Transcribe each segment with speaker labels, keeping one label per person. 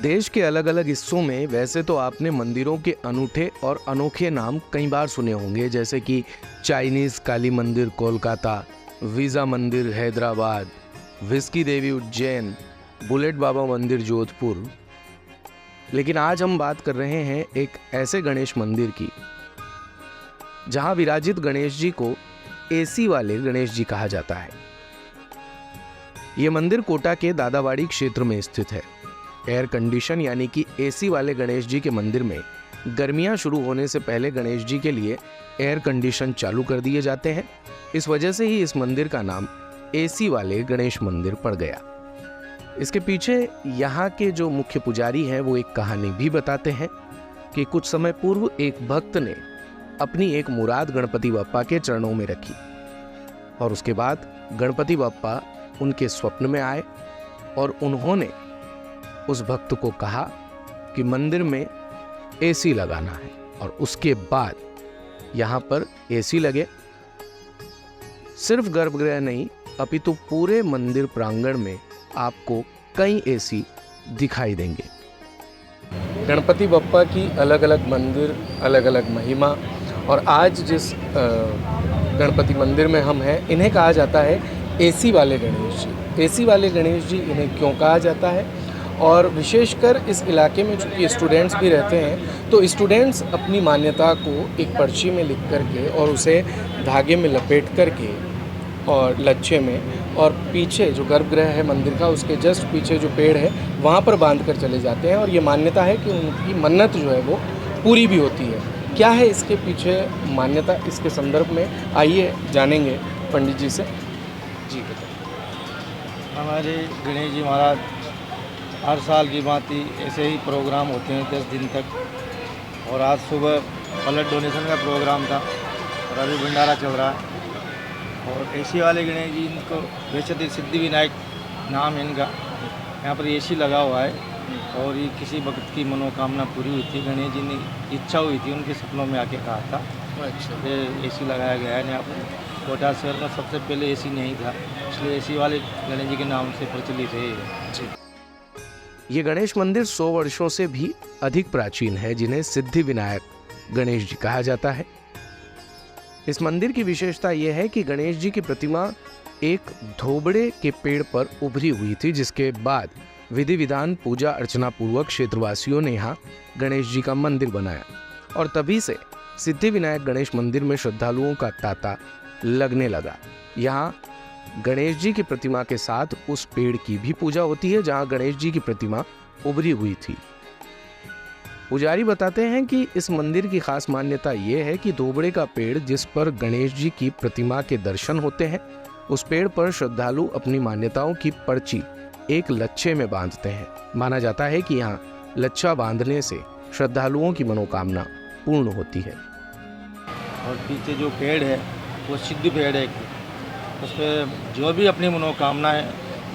Speaker 1: देश के अलग अलग हिस्सों में वैसे तो आपने मंदिरों के अनूठे और अनोखे नाम कई बार सुने होंगे, जैसे कि चाइनीज काली मंदिर कोलकाता, वीज़ा मंदिर हैदराबाद, विस्की देवी उज्जैन, बुलेट बाबा मंदिर जोधपुर। लेकिन आज हम बात कर रहे हैं एक ऐसे गणेश मंदिर की जहां विराजित गणेश जी को एसी वाले गणेश जी कहा जाता है। यह मंदिर कोटा के दादावाड़ी क्षेत्र में स्थित है। एयर कंडीशन यानी कि एसी वाले गणेश जी के मंदिर में गर्मियां शुरू होने से पहले गणेश जी के लिए एयर कंडीशन चालू कर दिए जाते हैं। इस वजह से ही इस मंदिर का नाम एसी वाले गणेश मंदिर पड़ गया। इसके पीछे यहाँ के जो मुख्य पुजारी हैं वो एक कहानी भी बताते हैं कि कुछ समय पूर्व एक भक्त ने अपनी एक मुराद गणपति बप्पा के चरणों में रखी और उसके बाद गणपति बप्पा उनके स्वप्न में आए और उन्होंने उस भक्त को कहा कि मंदिर में एसी लगाना है, और उसके बाद यहाँ पर एसी लगे। सिर्फ गर्भगृह नहीं अपितु पूरे मंदिर प्रांगण में आपको कई एसी दिखाई देंगे। गणपति बप्पा की अलग अलग मंदिर, अलग अलग महिमा, और आज जिस गणपति मंदिर में हम हैं इन्हें कहा जाता है एसी वाले गणेश जी। एसी वाले गणेश जी इन्हें क्यों कहा जाता है, और विशेषकर इस इलाके में चूँकि स्टूडेंट्स भी रहते हैं तो स्टूडेंट्स अपनी मान्यता को एक पर्ची में लिख करके और उसे धागे में लपेट करके और लच्छे में, और पीछे जो गर्भगृह है मंदिर का उसके जस्ट पीछे जो पेड़ है वहाँ पर बांध कर चले जाते हैं, और ये मान्यता है कि उनकी मन्नत जो है वो पूरी भी होती है। क्या है इसके पीछे मान्यता, इसके संदर्भ में आइए जानेंगे पंडित जी से। जी बताइए।
Speaker 2: हमारे गणेश जी महाराज हर साल की भांति ऐसे ही प्रोग्राम होते हैं 10 दिन तक, और आज सुबह ब्लड डोनेशन का प्रोग्राम था और अभी भंडारा चल रहा है। और एसी वाले गणेश जी इनको वैसे तो सिद्धि विनायक नाम है इनका, यहाँ पर एसी लगा हुआ है और ये किसी भक्त की मनोकामना पूरी हुई थी। गणेश जी ने इच्छा हुई थी, उनके सपनों में आके कहा था
Speaker 1: अच्छा,
Speaker 2: ये एसी लगाया गया है। यहाँ पर कोटा शहर में सबसे पहले एसी नहीं था, इसलिए एसी वाले गणेश जी के नाम से प्रचलित है।
Speaker 1: ये गणेश मंदिर 100 वर्षों से भी अधिक प्राचीन है, जिन्हें सिद्धि विनायक गणेश जी कहा जाता है। इस मंदिर की विशेषता यह है कि गणेश जी की प्रतिमा एक धोबड़े के पेड़ पर उभरी हुई थी, जिसके बाद विधि विधान पूजा अर्चना पूर्वक क्षेत्रवासियों ने यहाँ गणेश जी का मंदिर बनाया, और तभी से सिद्धि विनायक गणेश मंदिर में श्रद्धालुओं का तांता लगने लगा। यहाँ गणेश जी की प्रतिमा के साथ उस पेड़ की भी पूजा होती है जहाँ गणेश जी की प्रतिमा उभरी हुई थी। पुजारी बताते हैं कि इस मंदिर की खास मान्यता यह है कि धोबड़े का पेड़ जिस पर गणेश जी की प्रतिमा के दर्शन होते हैं, उस पेड़ पर श्रद्धालु अपनी मान्यताओं की पर्ची एक लच्छे में बांधते हैं। माना जाता है कि यहाँ लच्छा बांधने से श्रद्धालुओं की मनोकामना पूर्ण होती है।
Speaker 2: और पीछे जो पेड़ है वो सिद्धि पेड़ है, उसमें जो भी अपनी मनोकामनाएं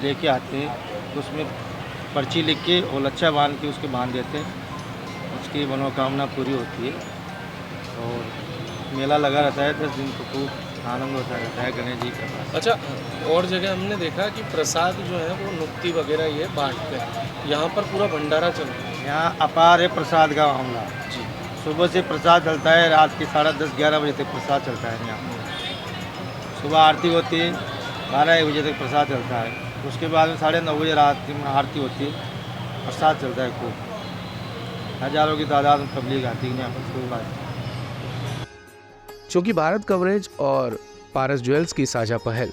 Speaker 2: लेके आते हैं तो उसमें पर्ची लिख के और लच्छा बांध के उसके बांध देते हैं, उसकी मनोकामना पूरी होती है। और मेला लगा रहता है 10 दिन को, खूब आनंद होता रहता है गणेश जी के पास।
Speaker 1: अच्छा, और जगह हमने देखा कि प्रसाद जो है वो नुक्ति वगैरह ये बांटते हैं, यहाँ पर पूरा भंडारा चल रहा है।
Speaker 2: यहाँ अपार है प्रसाद का मामला जी। सुबह से प्रसाद चलता है, रात के 10:30-11 बजे तक प्रसाद चलता है। यहाँ सुबह आरती होती है, 12-1 बजे तक प्रसाद चलता है। उसके बाद में 9:30 बजे रात में आरती होती है, प्रसाद चलता है खूब। हजारों की तादाद में पब्लिक आती है यहाँ पर सुबह।
Speaker 1: चूंकि भारत कवरेज और पारस ज्वेल्स की साझा पहल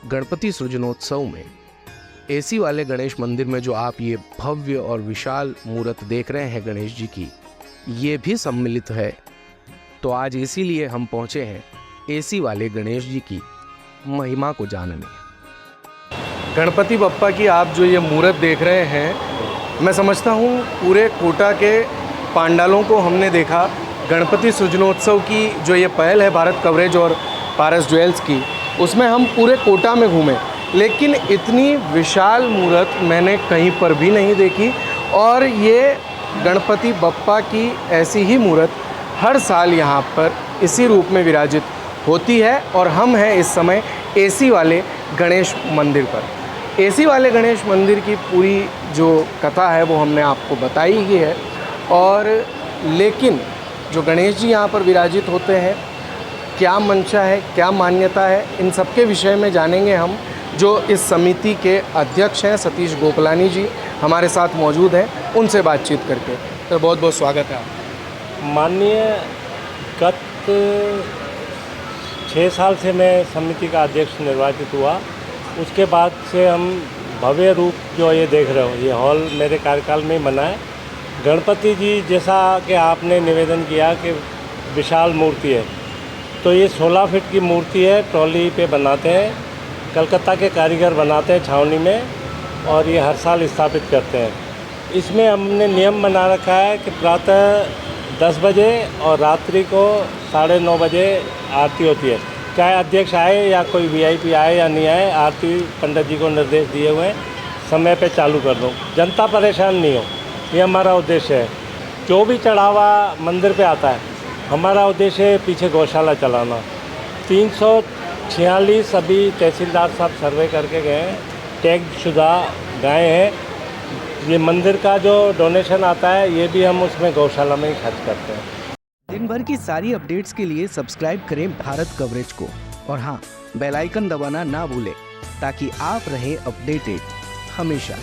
Speaker 1: गणपति सृजनोत्सव में एसी वाले गणेश मंदिर में जो आप ये भव्य और विशाल मूर्त देख रहे हैं गणेश जी की, ये भी सम्मिलित है, तो आज इसीलिए हम पहुंचे हैं एसी वाले गणेश जी की महिमा को जानने। गणपति बप्पा की आप जो ये मूर्त देख रहे हैं, मैं समझता हूँ पूरे कोटा के पांडालों को हमने देखा। गणपति सृजनोत्सव की जो ये पहल है भारत कवरेज और पारस ज्वेल्स की, उसमें हम पूरे कोटा में घूमे, लेकिन इतनी विशाल मूर्त मैंने कहीं पर भी नहीं देखी। और ये गणपति बप्पा की ऐसी ही मूर्त हर साल यहाँ पर इसी रूप में विराजित होती है, और हम हैं इस समय एसी वाले गणेश मंदिर पर। एसी वाले गणेश मंदिर की पूरी जो कथा है वो हमने आपको बताई ही है, और लेकिन जो गणेश जी यहाँ पर विराजित होते हैं, क्या मंशा है, क्या मान्यता है, इन सब के विषय में जानेंगे हम। जो इस समिति के अध्यक्ष हैं सतीश गोकलानी जी हमारे साथ मौजूद हैं, उनसे बातचीत करके। तो बहुत बहुत स्वागत है आपका।
Speaker 3: माननीय गत 6 साल से मैं समिति का अध्यक्ष निर्वाचित हुआ। उसके बाद से हम भव्य रूप जो ये देख रहे हो, ये हॉल मेरे कार्यकाल में ही बना है। गणपति जी जैसा कि आपने निवेदन किया कि विशाल मूर्ति है, तो ये 16 फीट की मूर्ति है, ट्रॉली पे बनाते हैं, कलकत्ता के कारीगर बनाते हैं छावनी में, और ये हर साल स्थापित करते हैं। इसमें हमने नियम बना रखा है कि प्रातः 10 बजे और रात्रि को 9:30 बजे आरती होती है। चाहे अध्यक्ष आए या कोई वीआईपी आए या नहीं आए, आरती पंडित जी को निर्देश दिए हुए हैं, समय पे चालू कर दो, जनता परेशान नहीं हो, ये हमारा उद्देश्य है। जो भी चढ़ावा मंदिर पे आता है, हमारा उद्देश्य है पीछे गौशाला चलाना। 346 अभी तहसीलदार साहब सर्वे करके गए हैं, टैग शुदा गायें हैं। ये मंदिर का जो डोनेशन आता है, ये भी हम उसमें गौशाला में ही खर्च करते हैं।
Speaker 4: दिन भर की सारी अपडेट्स के लिए सब्सक्राइब करें भारत कवरेज को, और हाँ, बेल आइकन दबाना ना भूलें ताकि आप रहें अपडेटेड हमेशा।